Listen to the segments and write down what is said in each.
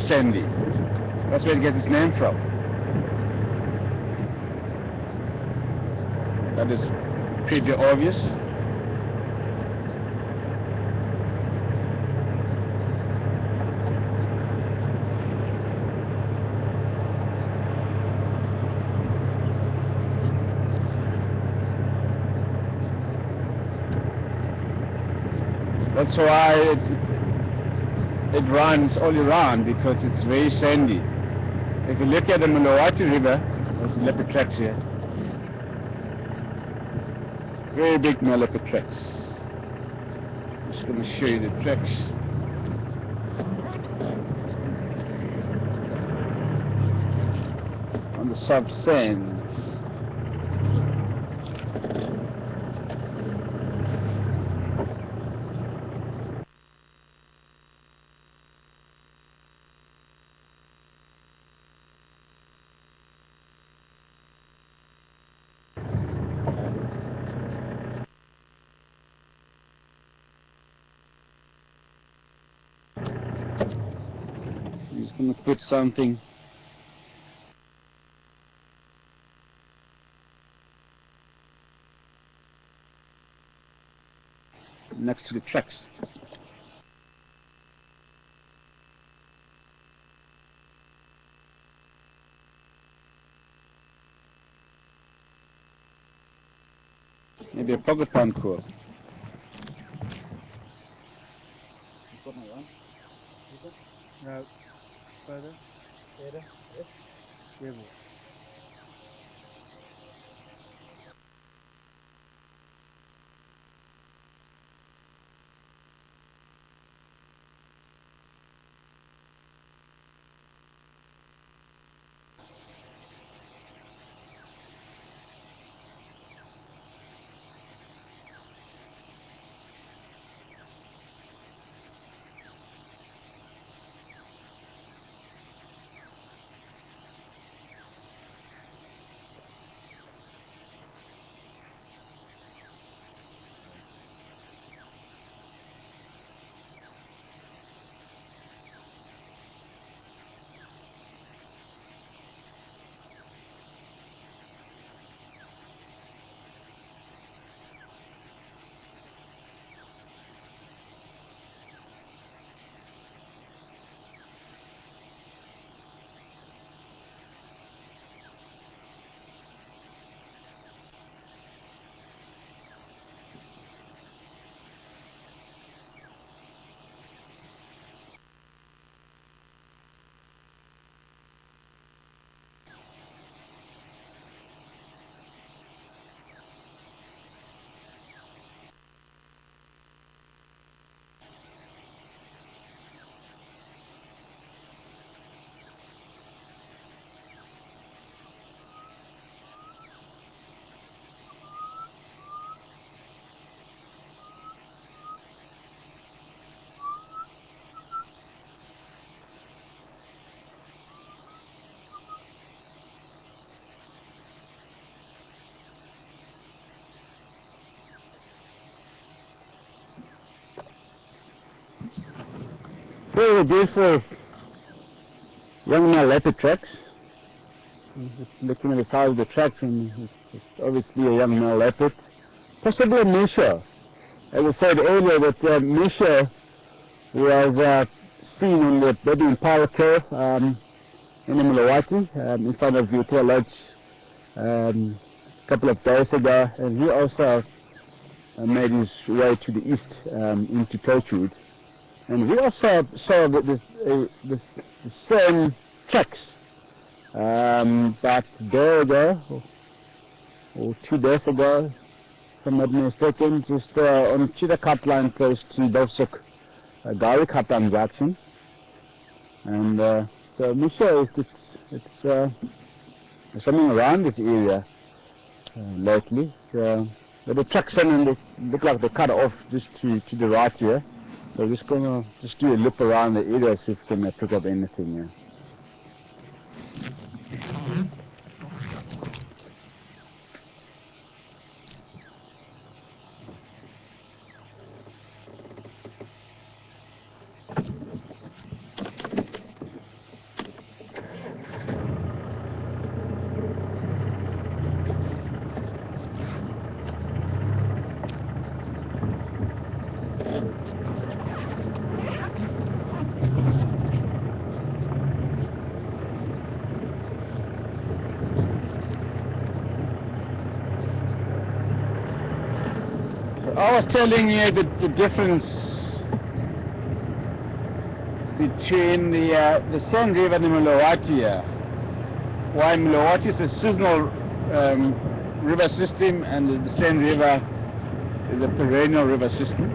sandy. That's where it gets its name from. That is pretty obvious. That's why it runs all around, because it's very sandy. If you look at the Mulawati River, there's leopard tracks here. Very big leopard tracks. I'm just going to show you the tracks. On the soft sands. I'm just going to put something next to the tracks. Maybe a pocket pond course. No, further. Further. Yes. River. Very beautiful young male leopard tracks. Just looking at the size of the tracks, and it's obviously a young male leopard, possibly a Misha. As I said earlier, that Misha was seen on the Bedouin Power Curve in the Mulawati, in front of the Hotel Lodge a couple of days ago, and he also made his way to the east into Coachwood. And we also saw the same tracks about a day ago or 2 days ago, if I'm not mistaken, just on Chita Kaplan close to Dovsuk, Gari Kaplan junction. And so Misha it's swimming around this area lately. So, but the tracks in and they look like they cut off just to the right here. So just gonna do a loop around the area, see if we can pick up anything here. I was telling you the difference between the Seine River and the Mlowathi. Why Mlowathi is a seasonal river system, and the Seine River is a perennial river system.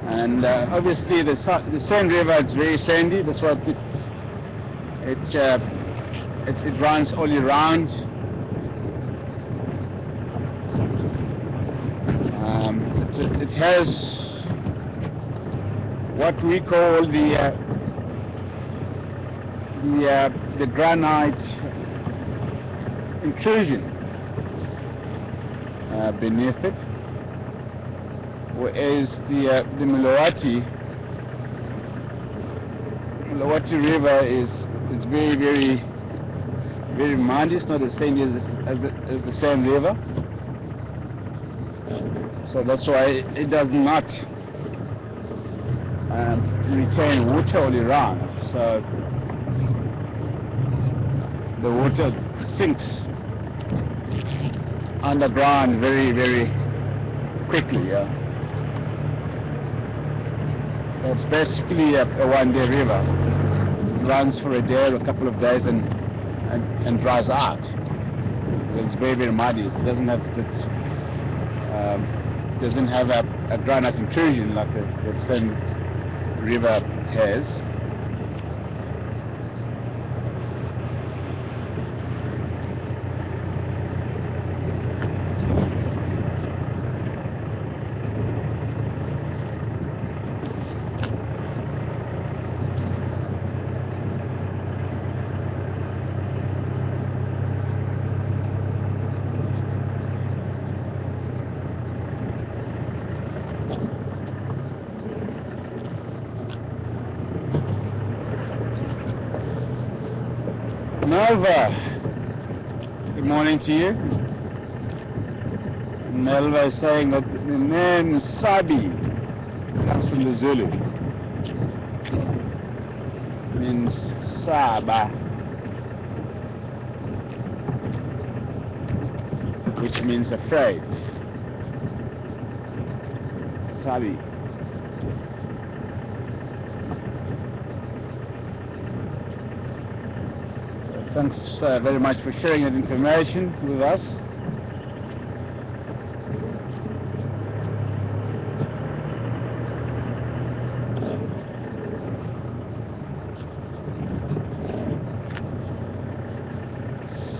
And obviously the Seine River is very sandy. That's what it runs all year round. It has what we call the granite intrusion beneath it, whereas the Mlowathi River is very muddy. It's not as sandy as the Seine River. So that's why it does not retain water all year round. So the water sinks underground very quickly. Yeah. So it's basically a one-day river. It runs for a day or a couple of days and dries out. It's very muddy. It doesn't have a granite intrusion like the Seine River has. Melva, good morning to you. Melva is saying that the name Sabi comes from the Zulu. It means Saba, which means afraid. Sabi. Thanks very much for sharing that information with us.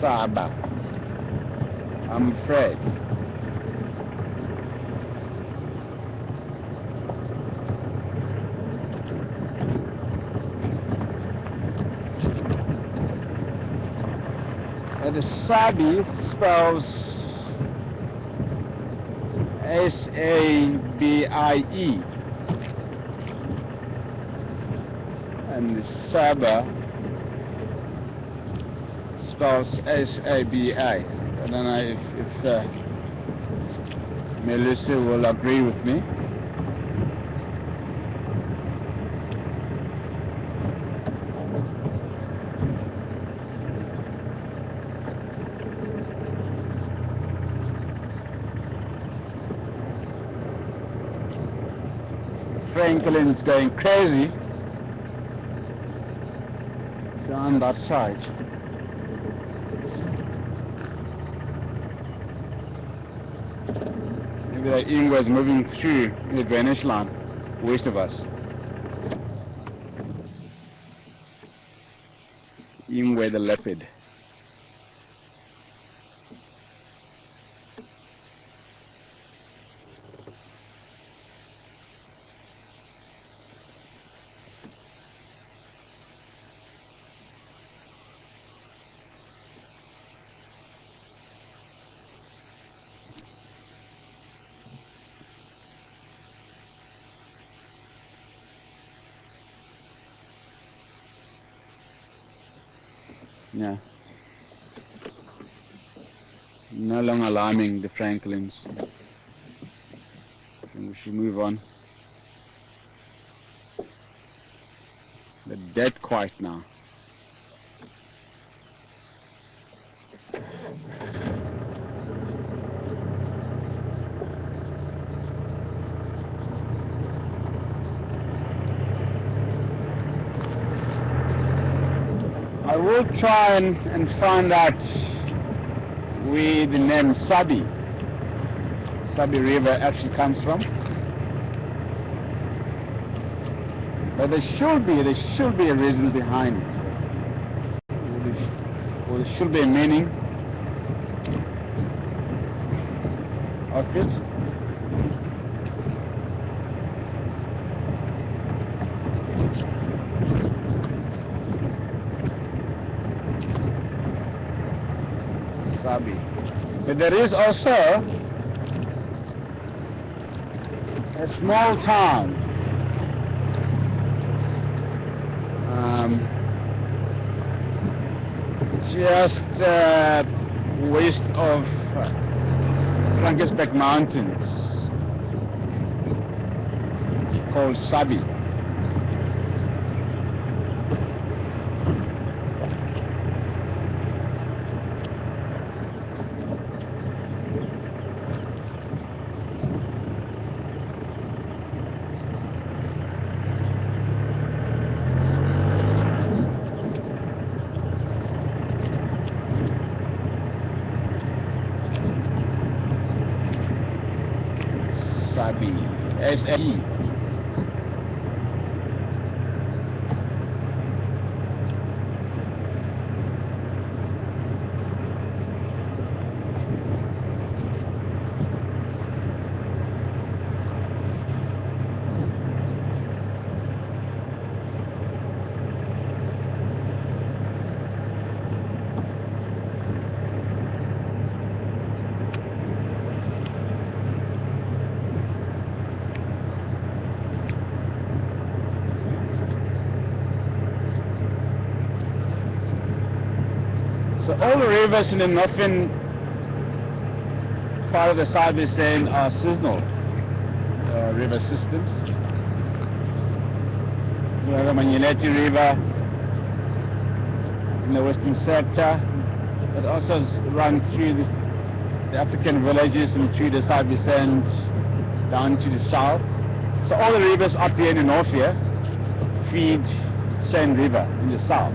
Saba, I'm afraid. The Sabi spells S-A-B-I-E, and the Saba spells S-A-B-A. I don't know if Melissa will agree with me. Franklin's going crazy down that side. Maybe the Ingwe is moving through the drainage line west of us. Ingwe the leopard. Yeah. No longer alarming the Franklins. And we should move on. They're dead quiet now. I will try and find out where the name Sabi River actually comes from. But there should be a reason behind it. Or there should be a meaning of it. Sabi. But there is also a small town just west of Frankensbeck Mountains called Sabi. Sabi, S-A-E. So all the rivers in the northern part of the South is saying are seasonal river systems. We have the Manyeleti River in the western sector that also runs through the African villages and through the South Descent down to the south. So all the rivers up here in the north here feed the same river in the south.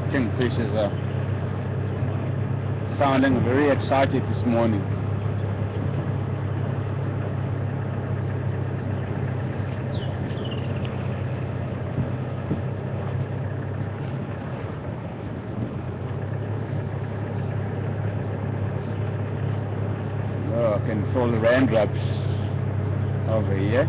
kingfishers are sounding very excited this morning. Oh, I can feel the raindrops over here.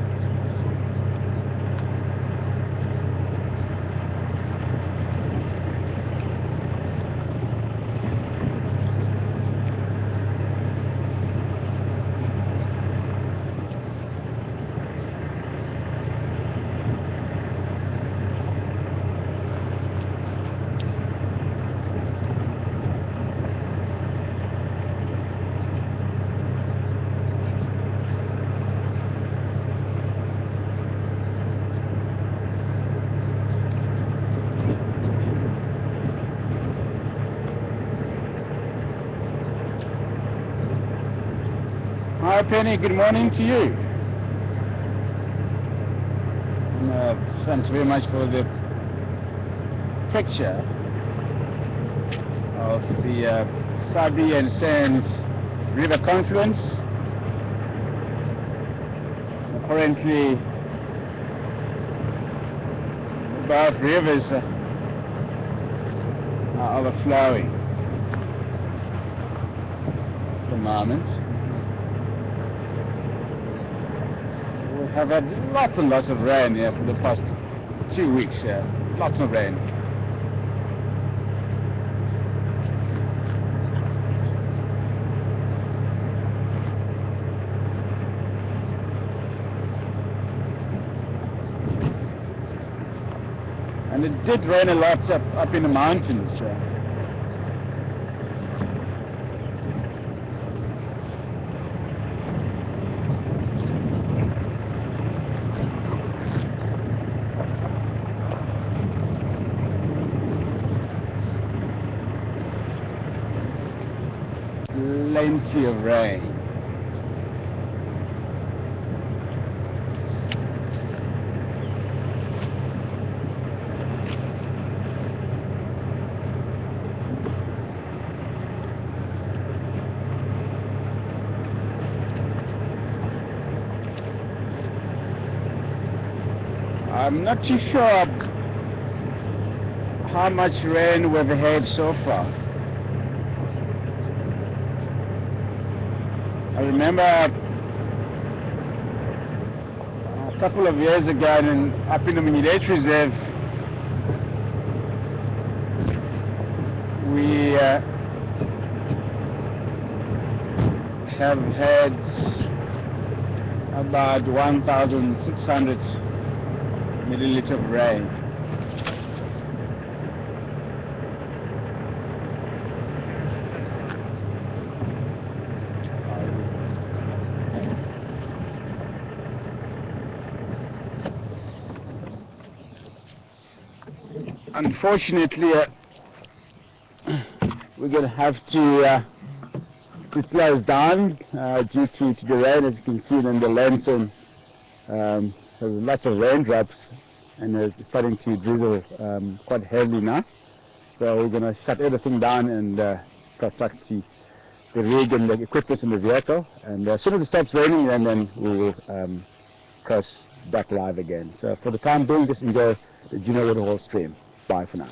Hi Penny, good morning to you. Thanks very much for the picture of the Sabi and Sand River confluence. Apparently both rivers are overflowing at the moment. We have had lots and lots of rain here for the past 2 weeks here. Lots of rain. And it did rain a lot up in the mountains. Plenty of rain. I'm not too sure how much rain we've had so far. I remember a couple of years ago up in the Minilete Reserve, we have had about 1,600 milliliters of rain. Unfortunately, we're going to have to close down due to the rain. As you can see in the lens, and there's lots of raindrops, and it's starting to drizzle quite heavily now. So we're going to shut everything down and protect the rig and the equipment in the vehicle. And as soon as it stops raining, then we will cross back live again. So for the time being, just enjoy the Junior Waterhole stream. Bye for now.